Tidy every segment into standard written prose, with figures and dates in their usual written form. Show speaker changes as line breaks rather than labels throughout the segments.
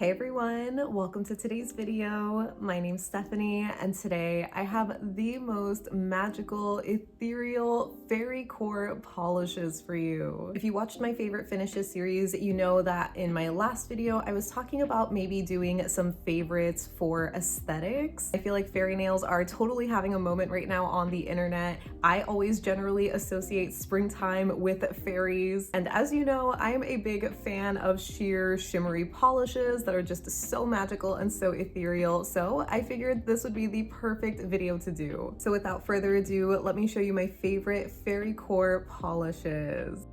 Hey everyone, welcome to today's video. My name's Stephanie and today I have the most magical, ethereal Fairycore polishes for you. If you watched my favorite finishes series, you know that in my last video I was talking about maybe doing some favorites for aesthetics. I feel like fairy nails are totally having a moment right now on the internet. I always generally associate springtime with fairies, and as you know, I am a big fan of sheer shimmery polishes that are just so magical and so ethereal, so I figured this would be the perfect video to do. So without further ado, let me show you my favorite Fairycore polishes.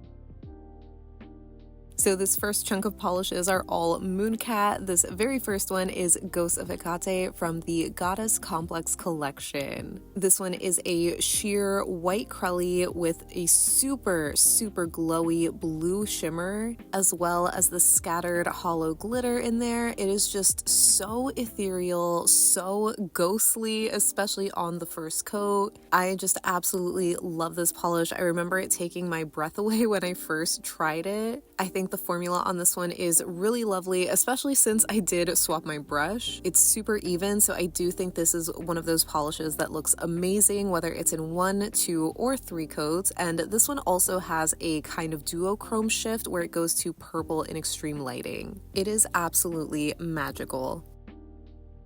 So this first chunk of polishes are all Mooncat. This very first one is Ghost of Hecate from the Goddess Complex collection. This one is a sheer white crelly with a super glowy blue shimmer, as well as the scattered hollow glitter in there. It is just so ethereal, so ghostly, especially on the first coat. I just absolutely love this polish. I remember it taking my breath away when I first tried it. I think the formula on this one is really lovely, especially since I did swap my brush. It's super even, so I do think this is one of those polishes that looks amazing whether it's in 1, 2, or 3 coats, and this one also has a kind of duochrome shift where it goes to purple in extreme lighting. It is absolutely magical.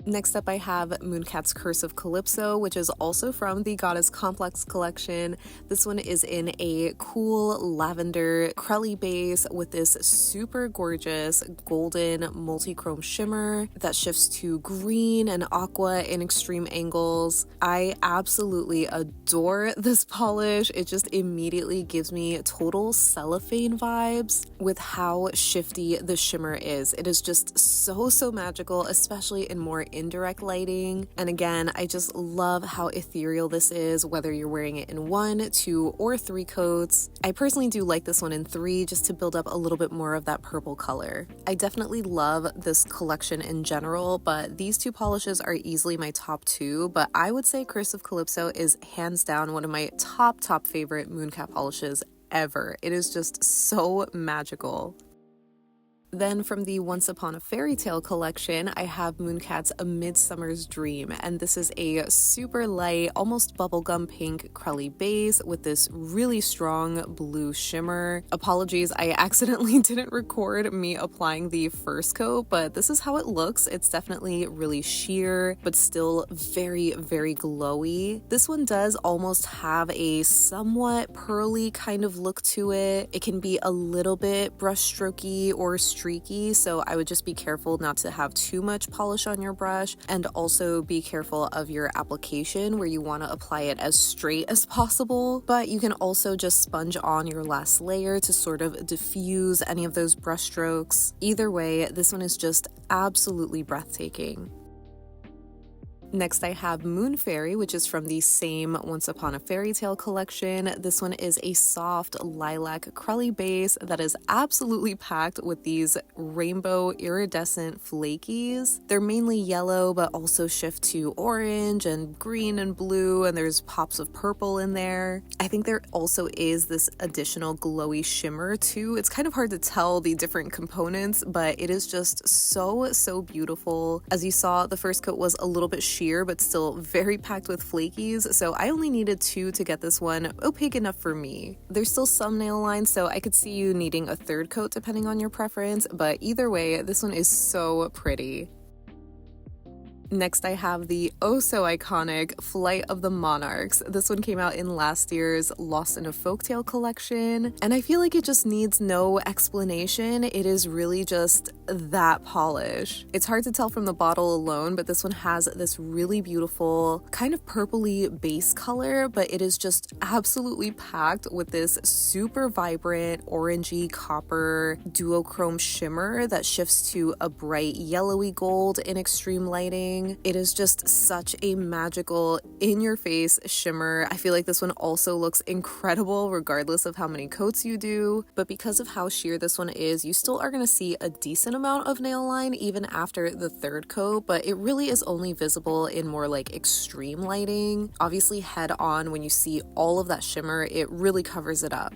Next up I have Mooncat's Curse of Calypso, which is also from the Goddess Complex collection. This one is in a cool lavender crelly base with this super gorgeous golden multi-chrome shimmer that shifts to green and aqua in extreme angles. I absolutely adore this polish. It just immediately gives me total cellophane vibes with how shifty the shimmer is. It is just so magical, especially in more indirect lighting. And again, I just love how ethereal this is, whether you're wearing it in 1, 2, or 3 coats. I personally do like this one in 3 just to build up a little bit more of that purple color. I definitely love this collection in general, but these 2 polishes are easily my top 2, but I would say Curse of Calypso is hands down one of my top favorite Mooncat polishes ever. It is just so magical. Then from the Once Upon a Fairy Tale collection, I have Mooncat's A Midsummer's Dream, and this is a super light, almost bubblegum pink crelly base with this really strong blue shimmer. Apologies, I accidentally didn't record me applying the first coat, but this is how it looks. It's definitely really sheer, but still very glowy. This one does almost have a somewhat pearly kind of look to it. It can be a little bit brush strokey or streaky, so I would just be careful not to have too much polish on your brush, and also be careful of your application where you want to apply it as straight as possible, but you can also just sponge on your last layer to sort of diffuse any of those brush strokes. Either way, this one is just absolutely breathtaking. Next I have Moonfairy, which is from the same Once Upon a Fairy Tale collection. This one is a soft lilac crelly base that is absolutely packed with these rainbow iridescent flakies. They're mainly yellow, but also shift to orange and green and blue, and there's pops of purple in there. I think there also is this additional glowy shimmer too. It's kind of hard to tell the different components, but it is just so beautiful. As you saw, the first coat was a little bit sheer, but still very packed with flakies, so I only needed 2 to get this one opaque enough for me. There's still some nail lines, so I could see you needing a 3rd coat depending on your preference, but either way, this one is so pretty. Next I have the so iconic Flight of the Monarchs. This one came out in last year's Lost in a Folktale collection, and I feel like it just needs no explanation. It is really just that polish. It's hard to tell from the bottle alone, but this one has this really beautiful kind of purpley base color, but it is just absolutely packed with this super vibrant orangey copper duochrome shimmer that shifts to a bright yellowy gold in extreme lighting. It is just such a magical in-your-face shimmer. I feel like this one also looks incredible regardless of how many coats you do, but because of how sheer this one is, you still are going to see a decent amount of nail line even after the 3rd coat, but it really is only visible in more like extreme lighting. Obviously head on, when you see all of that shimmer, it really covers it up.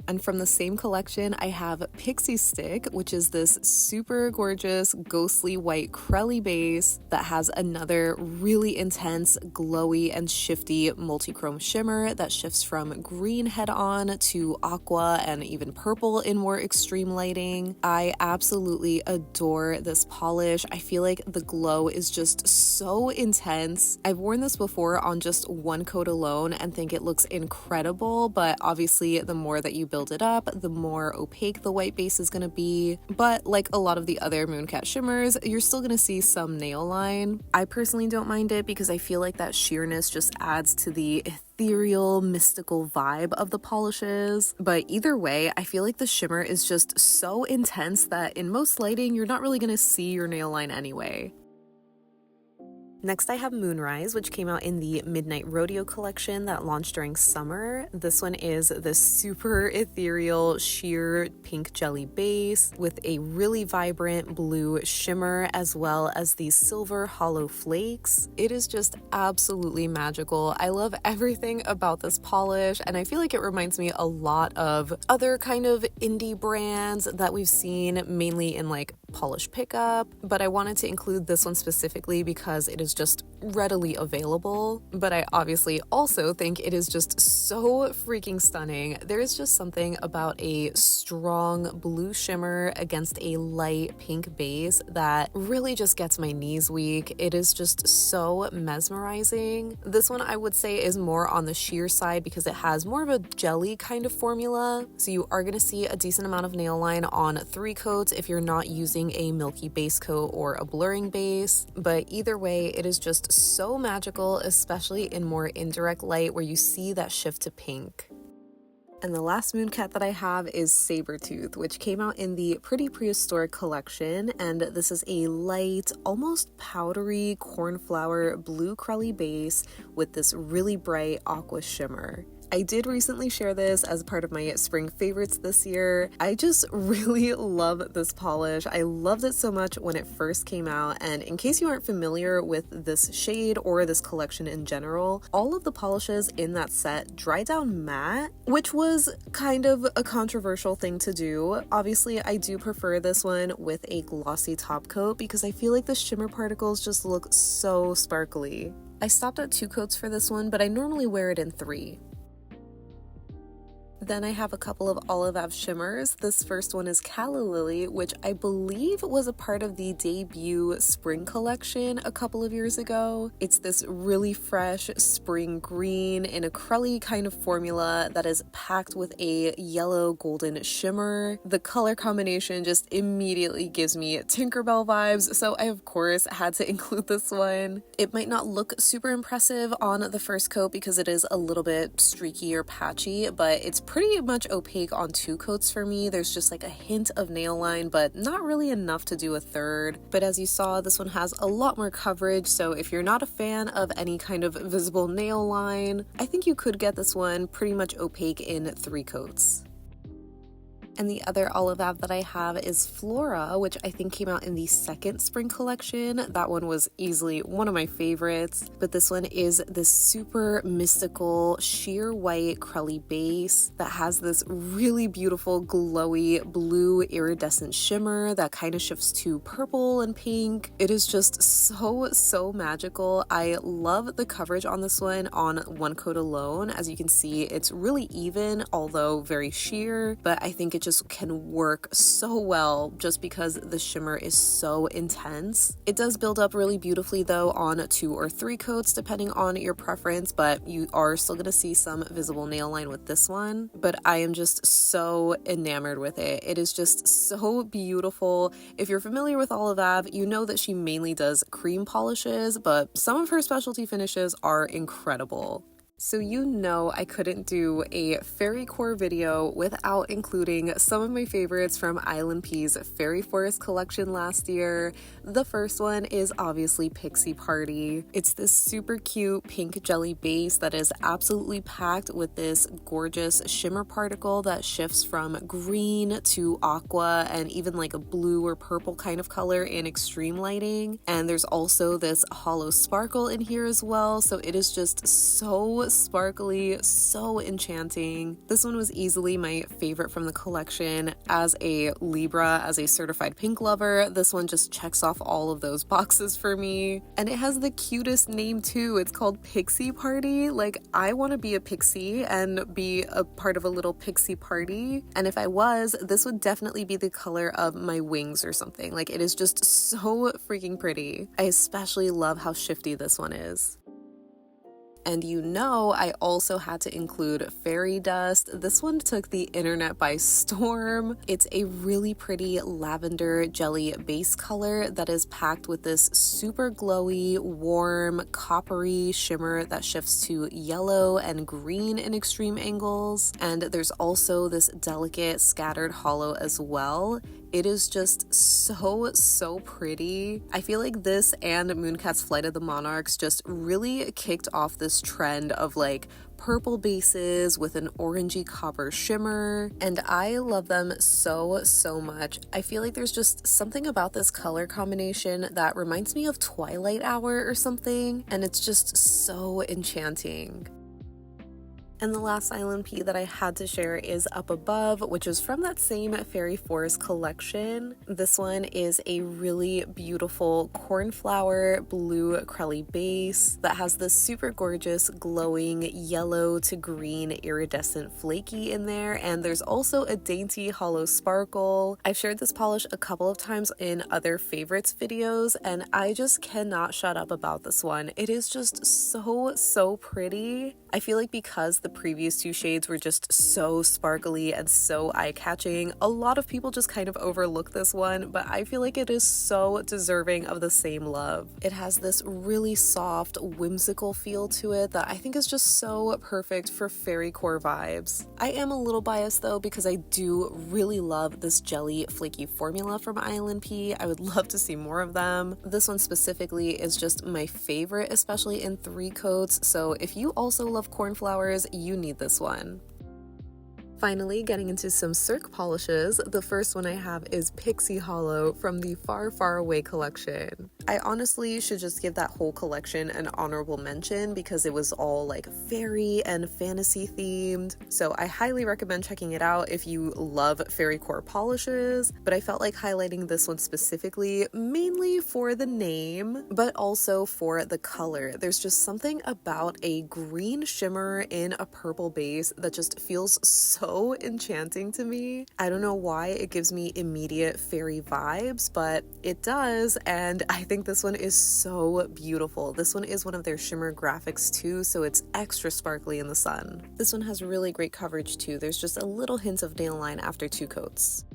And from the same collection, I have Pixiestick, which is this super gorgeous ghostly white crelly base that has another really intense, glowy, and shifty multi-chrome shimmer that shifts from green head-on to aqua and even purple in more extreme lighting. I absolutely adore this polish. I feel like the glow is just so intense. I've worn this before on just one coat alone and think it looks incredible, but obviously the more that you build it up, the more opaque the white base is going to be. But like a lot of the other Mooncat shimmers, you're still going to see some nail line. I personally don't mind it because I feel like that sheerness just adds to the ethereal, mystical vibe of the polishes. But either way, I feel like the shimmer is just so intense that in most lighting, you're not really going to see your nail line anyway. Next, I have Moonrise, which came out in the Midnight Rodeo collection that launched during summer. This one is the super ethereal sheer pink jelly base with a really vibrant blue shimmer as well as these silver hollow flakes. It is just absolutely magical. I love everything about this polish, and I feel like it reminds me a lot of other kind of indie brands that we've seen mainly in like polish pickup, but I wanted to include this one specifically because it is just readily available. But I obviously also think it is just so freaking stunning. There is just something about a strong blue shimmer against a light pink base that really just gets my knees weak. It is just so mesmerizing. This one I would say is more on the sheer side because it has more of a jelly kind of formula, so you are going to see a decent amount of nail line on 3 coats if you're not using a milky base coat or a blurring base. But either way, it is just so magical, especially in more indirect light where you see that shift to pink. And the last Mooncat that I have is Sabertooth, which came out in the Pretty Prehistoric collection, and this is a light, almost powdery cornflower blue crelly base with this really bright aqua shimmer. I did recently share this as part of my spring favorites this year. I just really love this polish. I loved it so much when it first came out, and in case you aren't familiar with this shade or this collection in general, all of the polishes in that set dry down matte, which was kind of a controversial thing to do. Obviously, I do prefer this one with a glossy top coat because I feel like the shimmer particles just look so sparkly. I stopped at 2 coats for this one, but I normally wear it in 3. Then I have a couple of Ave shimmers. This first one is Calla Lily, which I believe was a part of the debut spring collection a couple of years ago. It's this really fresh spring green in a crelly kind of formula that is packed with a yellow golden shimmer. The color combination just immediately gives me Tinkerbell vibes, so I of course had to include this one. It might not look super impressive on the first coat because it is a little bit streaky or patchy, but it's pretty much opaque on 2 coats for me. There's just like a hint of nail line, but not really enough to do a third. But as you saw, this one has a lot more coverage, so if you're not a fan of any kind of visible nail line, I think you could get this one pretty much opaque in 3 coats. And the other Olive Ave that I have is Flora, which I think came out in the second spring collection. That one was easily one of my favorites. But this one is this super mystical, sheer white crelly base that has this really beautiful, glowy, blue iridescent shimmer that kind of shifts to purple and pink. It is just so magical. I love the coverage on this one on 1 coat alone. As you can see, it's really even, although very sheer, but I think it just can work so well just because the shimmer is so intense. It does build up really beautifully though on 2 or 3 coats depending on your preference, but you are still going to see some visible nail line with this one. But I am just so enamored with it. It is just so beautiful. If you're familiar with Olive Ave, you know that she mainly does cream polishes, but some of her specialty finishes are incredible. So you know I couldn't do a Fairycore video without including some of my favorites from ILNP's Fairy Forest collection last year. The first one is obviously Pixie Party. It's this super cute pink jelly base that is absolutely packed with this gorgeous shimmer particle that shifts from green to aqua and even like a blue or purple kind of color in extreme lighting. And there's also this hollow sparkle in here as well, so it is just so sparkly, so enchanting. This one was easily my favorite from the collection. As a Libra, as a certified pink lover, this one just checks off all of those boxes for me. And it has the cutest name too. It's called Pixie Party. Like, I want to be a pixie and be a part of a little pixie party. And if I was, this would definitely be the color of my wings or something. Like, it is just so freaking pretty. I especially love how shifty this one is. And you know, I also had to include fairy dust. This one took the internet by storm. It's a really pretty lavender jelly base color that is packed with this super glowy, warm, coppery shimmer that shifts to yellow and green in extreme angles. And there's also this delicate scattered holo as well. It is just so pretty. I feel like this and Mooncat's Flight of the Monarchs just really kicked off this trend of like purple bases with an orangey copper shimmer, and I love them so much. I feel like there's just something about this color combination that reminds me of Twilight Hour or something, and it's just so enchanting. And the last ILNP that I had to share is Up Above, which is from that same Fairy Forest collection. This one is a really beautiful cornflower blue acrylic base that has this super gorgeous glowing yellow to green iridescent flaky in there, and there's also a dainty hollow sparkle. I've shared this polish a couple of times in other favorites videos, and I just cannot shut up about this one. It is just so pretty. I feel like because the previous two shades were just so sparkly and so eye-catching, a lot of people just kind of overlook this one, but I feel like it is so deserving of the same love. It has this really soft, whimsical feel to it that I think is just so perfect for Fairycore vibes. I am a little biased though because I do really love this jelly flaky formula from ILNP. I would love to see more of them. This one specifically is just my favorite, especially in 3 coats, so if you also love cornflowers, you need this one. Finally, getting into some Cirque polishes, the first one I have is Pixie Holo from the Far Away collection. I honestly should just give that whole collection an honorable mention because it was all like fairy and fantasy themed, so I highly recommend checking it out if you love Fairycore polishes, but I felt like highlighting this one specifically, mainly for the name, but also for the color. There's just something about a green shimmer in a purple base that just feels so enchanting to me. I don't know why it gives me immediate fairy vibes, but it does, and I think this one is so beautiful. This one is one of their shimmer graphics too, so it's extra sparkly in the sun. This one has really great coverage too. There's just a little hint of nail line after 2 coats.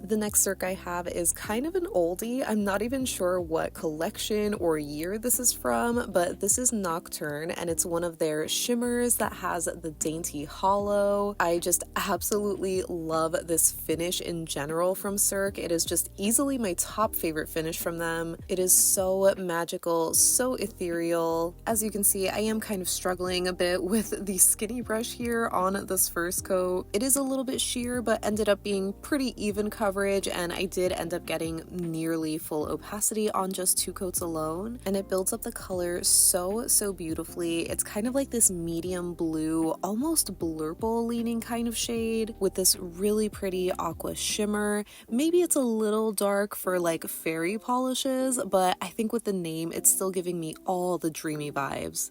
The next Cirque I have is kind of an oldie. I'm not even sure what collection or year this is from, but this is Nocturne, and it's one of their shimmers that has the dainty hollow. I just absolutely love this finish in general from Cirque. It is just easily my top favorite finish from them. It is so magical, so ethereal. As you can see, I am kind of struggling a bit with the skinny brush here on this first coat. It is a little bit sheer, but ended up being pretty even coverage, and I did end up getting nearly full opacity on just 2 coats alone, and it builds up the color so beautifully. It's kind of like this medium blue, almost blurple leaning kind of shade with this really pretty aqua shimmer. Maybe it's a little dark for like fairy polishes, but I think with the name it's still giving me all the dreamy vibes.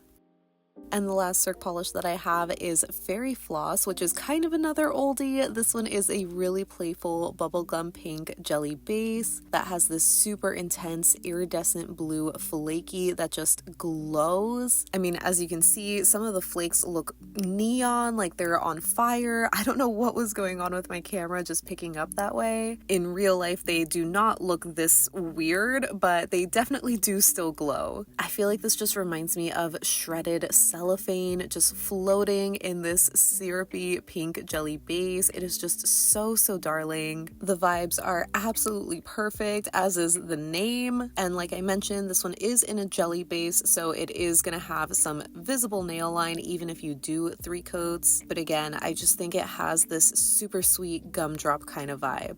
And the last Cirque polish that I have is Fairy Floss, which is kind of another oldie. This one is a really playful bubblegum pink jelly base that has this super intense iridescent blue flaky that just glows. I mean, as you can see, some of the flakes look neon, like they're on fire. I don't know what was going on with my camera just picking up that way. In real life, they do not look this weird, but they definitely do still glow. I feel like this just reminds me of shredded cellophane just floating in this syrupy pink jelly base. It is just so darling. The vibes are absolutely perfect, as is the name, and like I mentioned, this one is in a jelly base, so it is gonna have some visible nail line even if you do 3 coats, but again, I just think it has this super sweet gumdrop kind of vibe.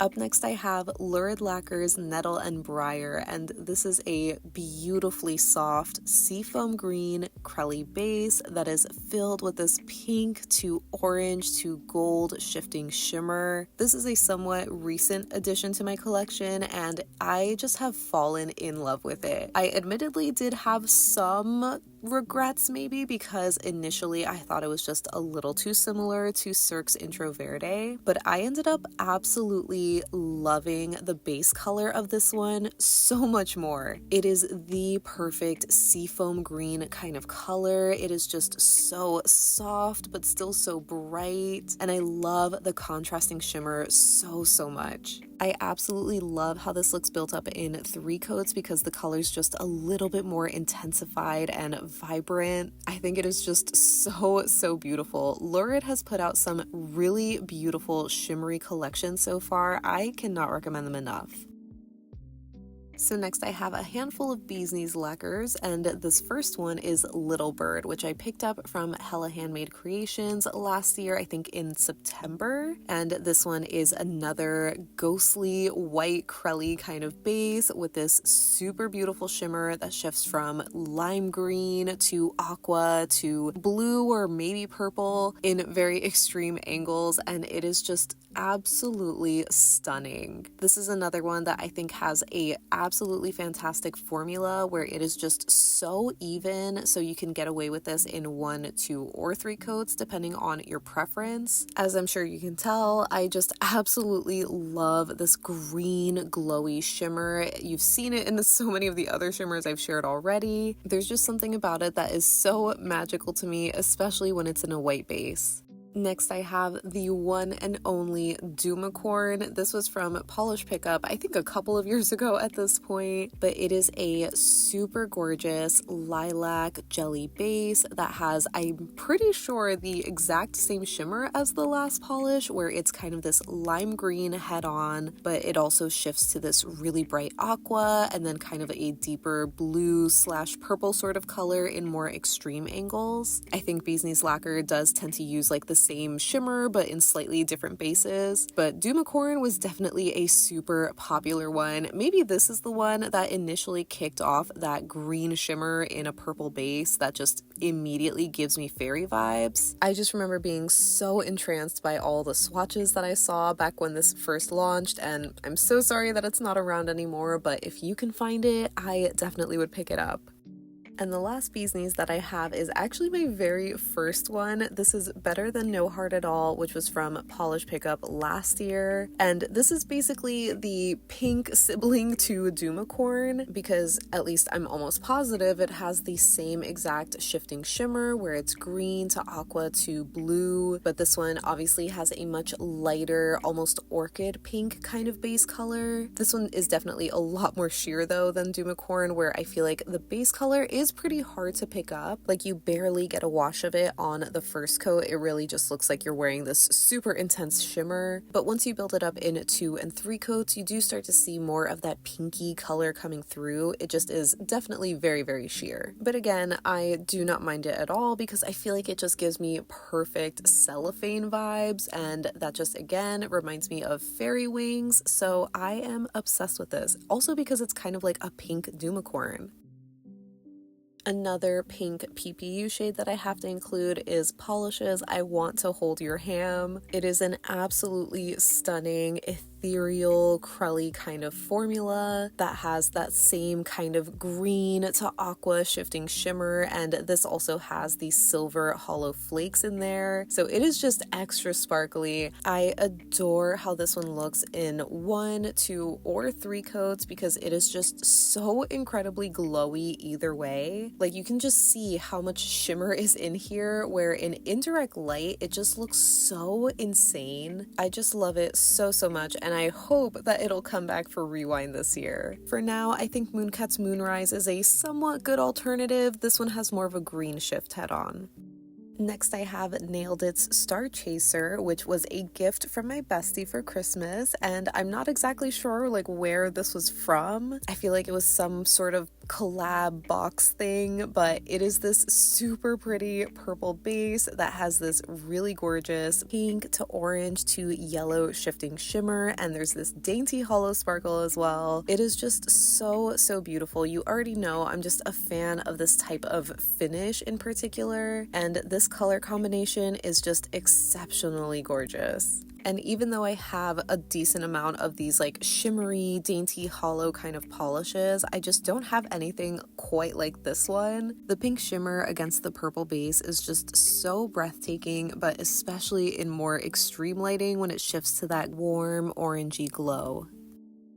Up next I have Lurid Lacquers, Nettle, and Briar, and this is a beautifully soft seafoam green crelly base that is filled with this pink to orange to gold shifting shimmer. This is a somewhat recent addition to my collection and I just have fallen in love with it. I admittedly did have some regrets maybe because initially I thought it was just a little too similar to Cirque's Intro Verde, but I ended up absolutely loving the base color of this one so much more. It is the perfect seafoam green kind of color. It is just so soft but still so bright, and I love the contrasting shimmer so much. I absolutely love how this looks built up in 3 coats because the color's just a little bit more intensified and vibrant. I think it is just so beautiful. Lurid has put out some really beautiful shimmery collections so far. I cannot recommend them enough. So next I have a handful of Bee's Knees Lacquers, and this first one is Little Bird, which I picked up from Hella Handmade Creations last year, I think in September. And this one is another ghostly white crelly kind of base with this super beautiful shimmer that shifts from lime green to aqua to blue or maybe purple in very extreme angles, and it is just absolutely stunning. This is another one that I think has a absolutely fantastic formula where it is just so even, so you can get away with this in 1, 2, or 3 coats depending on your preference. As I'm sure you can tell, I just absolutely love this green glowy shimmer. You've seen it in so many of the other shimmers I've shared already. There's just something about it that is so magical to me, especially when it's in a white base. Next I have the one and only Doomicorn. This was from Pahlish pickup, I think a couple of years ago at this point, but it is a super gorgeous lilac jelly base that has, I'm pretty sure, the exact same shimmer as the last Pahlish, where it's kind of this lime green head on, but it also shifts to this really bright aqua and then kind of a deeper blue / purple sort of color in more extreme angles. I think Bee's Knees Lacquer does tend to use like the same shimmer but in slightly different bases, but Doomicorn was definitely a super popular one. Maybe this is the one that initially kicked off that green shimmer in a purple base that just immediately gives me fairy vibes. I just remember being so entranced by all the swatches that I saw back when this first launched, and I'm so sorry that it's not around anymore, but if you can find it, I definitely would pick it up. And the last Bee's Knees that I have is actually my very first one. This is Better Than No Heart at All, which was from Pahlish pickup last year. And this is basically the pink sibling to Doomicorn, because at least I'm almost positive it has the same exact shifting shimmer where it's green to aqua to blue. But this one obviously has a much lighter, almost orchid pink kind of base color. This one is definitely a lot more sheer though than Doomicorn, where I feel like the base color is pretty hard to pick up. Like you barely get a wash of it on the first coat. It really just looks like you're wearing this super intense shimmer. But once you build it up in 2 and 3 coats, you do start to see more of that pinky color coming through. It just is definitely very sheer. But again, I do not mind it at all because I feel like it just gives me perfect cellophane vibes, and that just again reminds me of fairy wings. So I am obsessed with this. Also because it's kind of like a pink Doomicorn. Another pink PPU shade that I have to include is Pahlish's I Want to Hold Your Ham. It is an absolutely stunning, ethereal, crelly kind of formula that has that same kind of green to aqua shifting shimmer, and this also has these silver hollow flakes in there. So it is just extra sparkly. I adore how this one looks in 1, 2, or 3 coats because it is just so incredibly glowy either way. Like you can just see how much shimmer is in here, where in indirect light it just looks so insane. I just love it so much, and I hope that it'll come back for Rewind this year. For now, I think Mooncat's Moonrise is a somewhat good alternative. This one has more of a green shift head on. Next, I have Nailed It's Star Chaser, which was a gift from my bestie for Christmas, and I'm not exactly sure like where this was from. I feel like it was some sort of collab box thing, but it is this super pretty purple base that has this really gorgeous pink to orange to yellow shifting shimmer, and there's this dainty hollow sparkle as well. It is just so beautiful. You already know I'm just a fan of this type of finish in particular, and this color combination is just exceptionally gorgeous. And even though I have a decent amount of these like shimmery, dainty, hollow kind of polishes, I just don't have anything quite like this one. The pink shimmer against the purple base is just so breathtaking, but especially in more extreme lighting when it shifts to that warm orangey glow.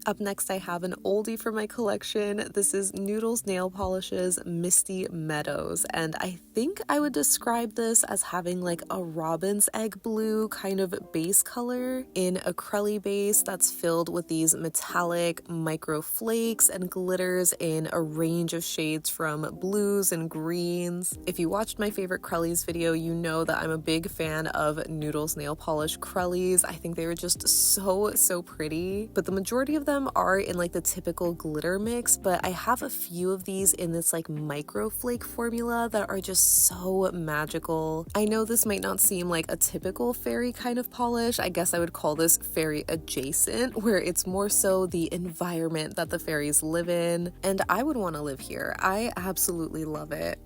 Up next, I have an oldie for my collection. This is Noodles Nail Polishes Misty Meadows, and I think I would describe this as having like a robin's egg blue kind of base color in a crelly base that's filled with these metallic micro flakes and glitters in a range of shades from blues and greens. If you watched my favorite crellies video, you know that I'm a big fan of Noodles nail polish crellies. I think they were just so pretty, but the majority of them are in like the typical glitter mix, but I have a few of these in this like micro flake formula that are just so magical. I know this might not seem like a typical fairy kind of polish. I guess I would call this fairy adjacent, where it's more so the environment that the fairies live in, and I would want to live here. I absolutely love it.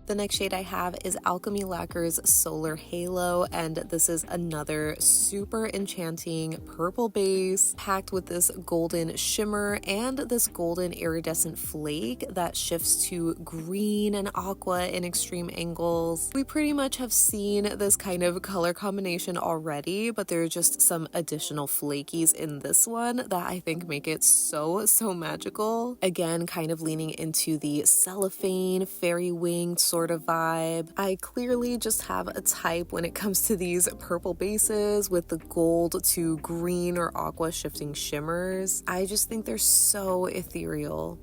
The next shade I have is Alchemy Lacquer's Solar Halo, and this is another super enchanting purple base packed with this golden shimmer and this golden iridescent flake that shifts to green and aqua in extreme angles. We pretty much have seen this kind of color combination already, but there are just some additional flakies in this one that I think make it so magical. Again, kind of leaning into the cellophane, fairy winged sort of vibe. I clearly just have a type when it comes to these purple bases with the gold to green or aqua shifting shimmers. I just think they're so ethereal.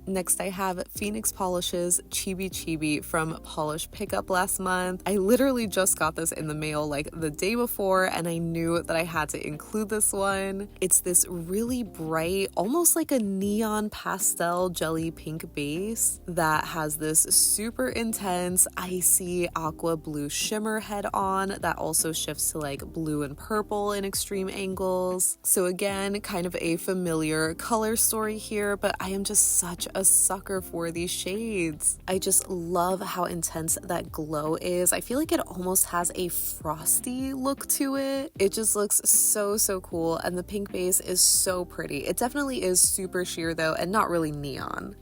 Next, I have Phoenix Polish's Chibi Chibi from Polish Pickup last month. I literally just got this in the mail like the day before, and I knew that I had to include this one. It's this really bright, almost like a neon pastel jelly pink base that has this super intense, icy aqua blue shimmer head on that also shifts to like blue and purple in extreme angles. So again, kind of a familiar color story here, but I am just such a sucker for these shades. I just love how intense that glow is. I feel like it almost has a frosty look to it. It just looks so cool, and the pink base is so pretty. It definitely is super sheer though, and not really neon.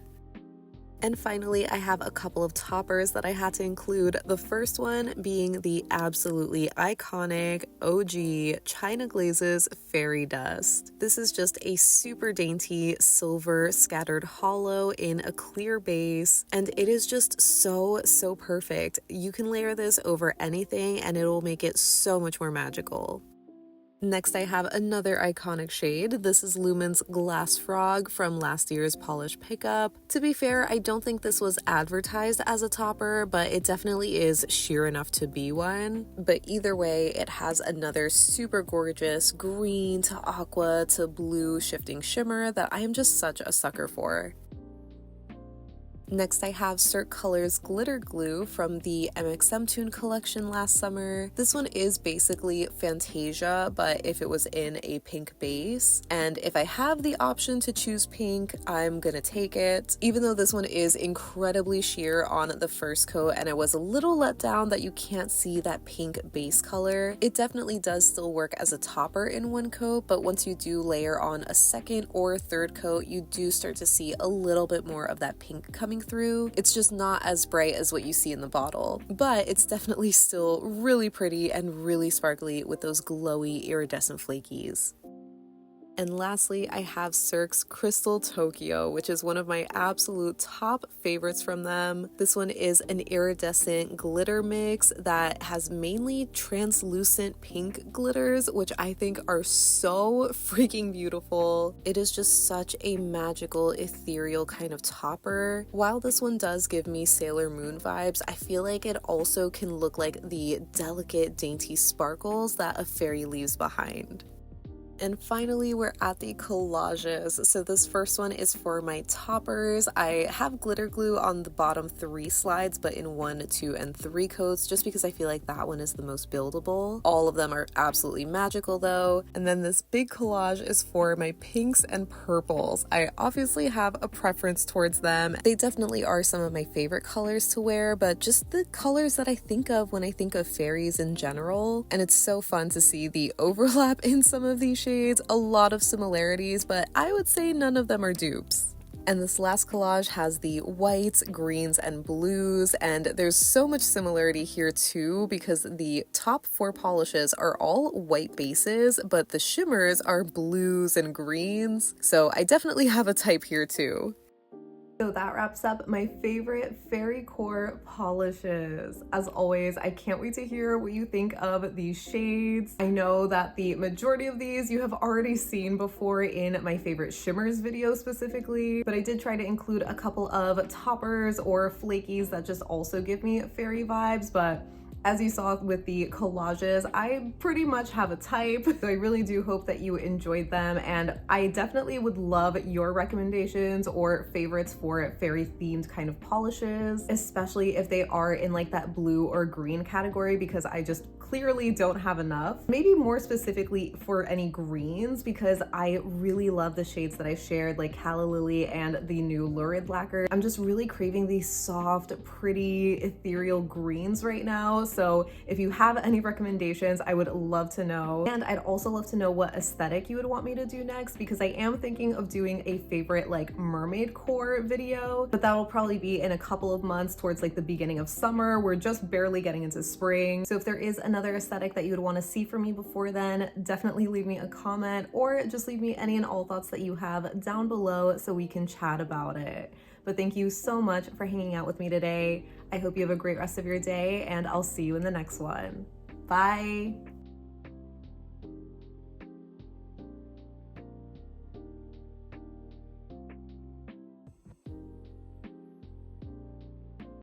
And finally, I have a couple of toppers that I had to include. The first one being the absolutely iconic OG China Glazes Fairy Dust. This is just a super dainty silver scattered hollow in a clear base, and it is just so perfect. You can layer this over anything and it will make it so much more magical. Next, I have another iconic shade. This is Lumen's Glass Frog from last year's Polish Pickup. To be fair, I don't think this was advertised as a topper, but it definitely is sheer enough to be one. But either way, it has another super gorgeous green to aqua to blue shifting shimmer that I am just such a sucker for. Next, I have Cirque Colors Glitter Glue from the MXM Tune collection last summer. This one is basically Fantasia, but if it was in a pink base. And if I have the option to choose pink, I'm gonna take it. Even though this one is incredibly sheer on the first coat, and I was a little let down that you can't see that pink base color, it definitely does still work as a topper in one coat, but once you do layer on a second or third coat, you do start to see a little bit more of that pink coming through. It's just not as bright as what you see in the bottle, but it's definitely still really pretty and really sparkly with those glowy iridescent flakies. And lastly, I have Cirque's Crystal Tokyo, which is one of my absolute top favorites from them. This one is an iridescent glitter mix that has mainly translucent pink glitters, which I think are so freaking beautiful. It is just such a magical, ethereal kind of topper. While this one does give me Sailor Moon vibes, I feel like it also can look like the delicate, dainty sparkles that a fairy leaves behind. And finally, we're at the collages. So this first one is for my toppers. I have glitter glue on the bottom 3 slides, but in 1, 2, and 3 coats, just because I feel like that one is the most buildable. All of them are absolutely magical though. And then this big collage is for my pinks and purples. I obviously have a preference towards them. They definitely are some of my favorite colors to wear, but just the colors that I think of when I think of fairies in general. And it's so fun to see the overlap in some of these shades, a lot of similarities, but I would say none of them are dupes. And this last collage has the whites, greens, and blues, and there's so much similarity here too because the top 4 polishes are all white bases, but the shimmers are blues and greens, so I definitely have a type here too. So that wraps up my favorite Fairycore polishes. As always, I can't wait to hear what you think of these shades. I know that the majority of these you have already seen before in my favorite shimmers video specifically, but I did try to include a couple of toppers or flakies that just also give me fairy vibes, but as you saw with the collages, I pretty much have a type, so I really do hope that you enjoyed them, and I definitely would love your recommendations or favorites for fairy themed kind of polishes, especially if they are in like that blue or green category, because I just clearly don't have enough. Maybe more specifically for any greens, because I really love the shades that I shared, like Calla Lily and the new Lurid lacquer. I'm just really craving these soft, pretty, ethereal greens right now. So if you have any recommendations, I would love to know. And I'd also love to know what aesthetic you would want me to do next, because I am thinking of doing a favorite like mermaid core video, but that will probably be in a couple of months towards like the beginning of summer. We're just barely getting into spring. So if there is another aesthetic that you would want to see from me before then, definitely leave me a comment or just leave me any and all thoughts that you have down below so we can chat about it. But thank you so much for hanging out with me today. I hope you have a great rest of your day, and I'll see you in the next one. Bye!